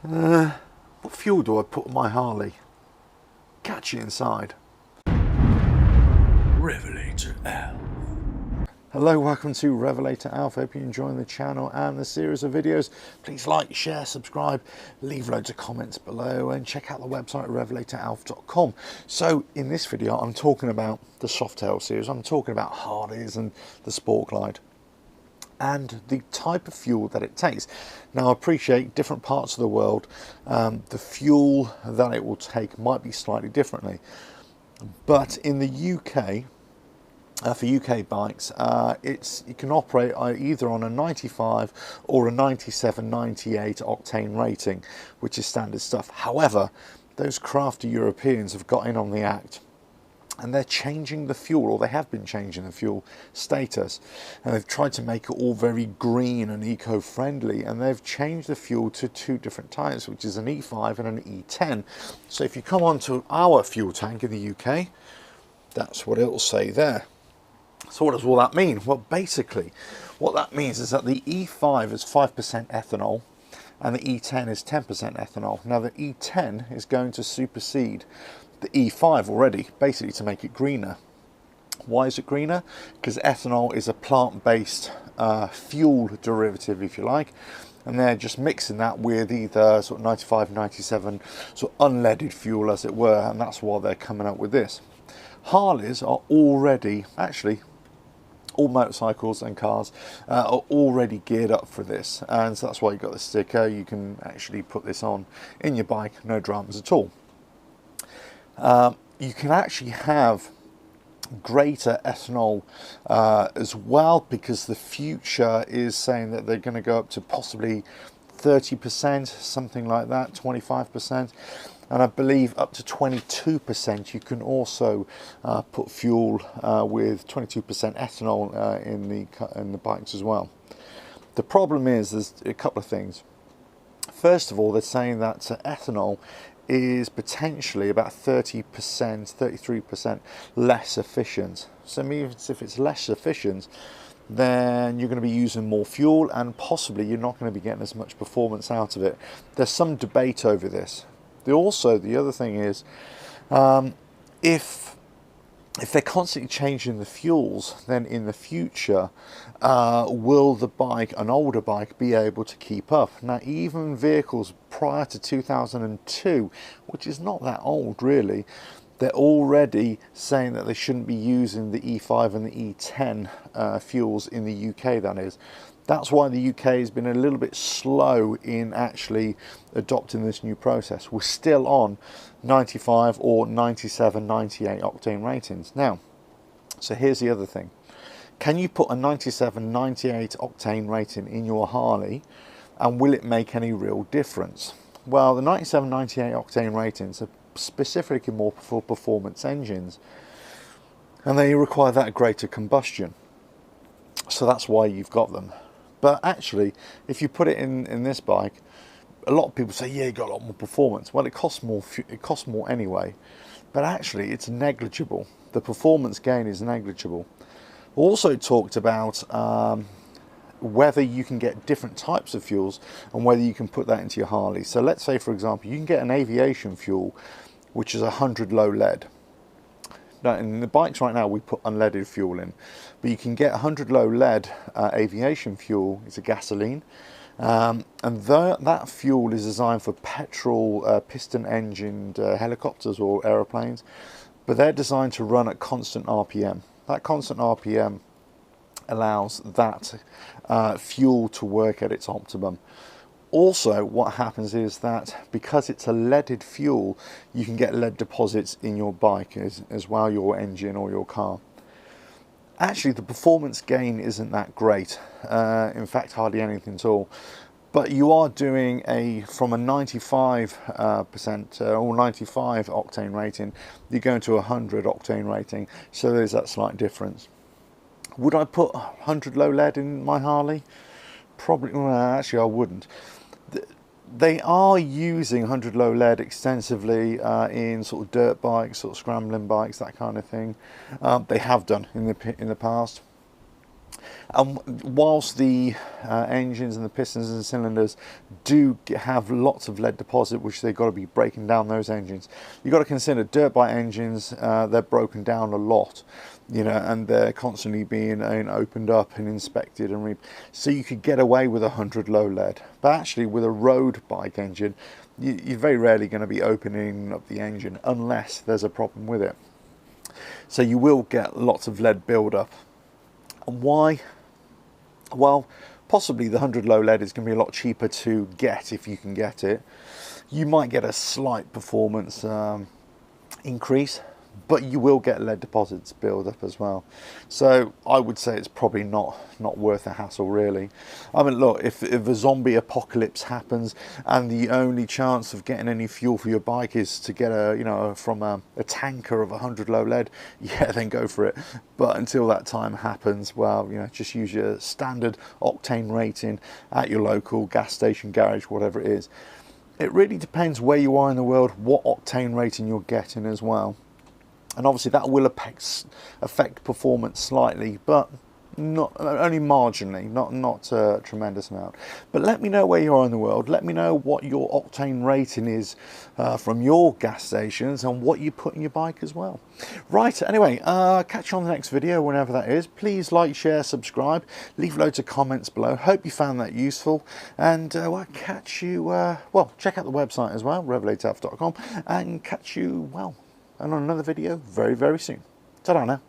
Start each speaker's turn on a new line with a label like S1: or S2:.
S1: What fuel do I put on my Harley? Catchy inside.
S2: RevelatorAlf.
S1: Hello, welcome to RevelatorAlf. Hope you're enjoying the channel and the series of videos. Please like, share, subscribe, leave loads of comments below and check out the website RevelatorAlf.com. So in this video I'm talking about the Softail series. I'm talking about Harleys and the Sport Glide and the type of fuel that it takes. Now I appreciate different parts of the world, the fuel that it will take might be slightly differently, but in the UK, for UK bikes, you can operate either on a 95 or a 97, 98 octane rating, which is standard stuff. However, those crafty Europeans have got in on the act and they're changing the fuel, or they have been changing the fuel status, and they've tried to make it all very green and eco-friendly, and they've changed the fuel to two different types, which is an E5 and an E10. So if you come onto our fuel tank in the UK, that's what it'll say there. So what does all that mean? Well, basically what that means is that the E5 is 5% ethanol and the E10 is 10% ethanol. Now the E10 is going to supersede the E5 already, basically to make it greener. Why is it greener? Because ethanol is a plant-based fuel derivative, if you like, and they're just mixing that with either sort of 95, 97 sort of unleaded fuel, as it were, and that's why they're coming up with this. Harleys are already, actually all motorcycles and cars are already geared up for this, and so that's why you've got the sticker. You can actually put this on in your bike, no dramas at all. You can actually have greater ethanol as well, because the future is saying that they're going to go up to possibly 30%, something like that, 25%. And I believe up to 22% you can also put fuel with 22% ethanol in the bikes as well. The problem is there's a couple of things. First of all, they're saying that ethanol is potentially about 30%, 33% less efficient. So means if it's less efficient, then you're going to be using more fuel and possibly you're not going to be getting as much performance out of it. There's some debate over this. The other thing is, if they're constantly changing the fuels, then in the future, will the bike, an older bike, be able to keep up? Now, even vehicles prior to 2002, which is not that old really, they're already saying that they shouldn't be using the E5 and the E10 fuels in the UK, that is. That's why the UK has been a little bit slow in actually adopting this new process. We're still on 95 or 97, 98 octane ratings. Now, so here's the other thing. Can you put a 97, 98 octane rating in your Harley, and will it make any real difference? Well, the 97, 98 octane ratings are specifically more for performance engines, and they require that greater combustion. So that's why you've got them. But actually, if you put it in this bike, a lot of people say, yeah, you got a lot more performance. Well, it costs more anyway, but actually it's negligible. The performance gain is negligible. Also talked about whether you can get different types of fuels and whether you can put that into your Harley. So let's say, for example, you can get an aviation fuel, which is 100 low lead. Now, in the bikes right now, we put unleaded fuel in, but you can get 100 low lead aviation fuel. It's a gasoline, and that fuel is designed for petrol piston engined helicopters or aeroplanes, but they're designed to run at constant RPM. That constant RPM allows that fuel to work at its optimum. Also, what happens is that because it's a leaded fuel, you can get lead deposits in your bike as well, your engine or your car. Actually, the performance gain isn't that great. In fact, hardly anything at all. But you are doing from a 95% or 95 octane rating, you're going to a 100 octane rating. So there's that slight difference. Would I put 100 low lead in my Harley? Probably. Well, actually, I wouldn't. They are using 100 low lead extensively in sort of dirt bikes, sort of scrambling bikes, that kind of thing. They have done in the past. Whilst the engines and the pistons and cylinders do have lots of lead deposit, which they've got to be breaking down those engines, you've got to consider dirt bike engines, they're broken down a lot, you know, and they're constantly being opened up and inspected and so you could get away with 100 low lead, but actually with a road bike engine, you're very rarely going to be opening up the engine unless there's a problem with it. So you will get lots of lead build-up. And why? Well, possibly the 100 low lead is going to be a lot cheaper to get if you can get it. You might get a slight performance increase, but you will get lead deposits build up as well. So I would say it's probably not worth the hassle, really. I mean, look, if a zombie apocalypse happens and the only chance of getting any fuel for your bike is to get from a tanker of 100 low lead, yeah, then go for it. But until that time happens, well, you know, just use your standard octane rating at your local gas station, garage, whatever it is. It really depends where you are in the world, what octane rating you're getting as well. And obviously that will affect performance slightly, but not only marginally, not a tremendous amount. But let me know where you are in the world. Let me know what your octane rating is from your gas stations and what you put in your bike as well. Right, anyway, catch you on the next video, whenever that is. Please like, share, subscribe, leave loads of comments below. Hope you found that useful, and I'll catch you, well, check out the website as well, RevelatorAlf.com, and catch you, well, and on another video very, very soon. Ta-da now.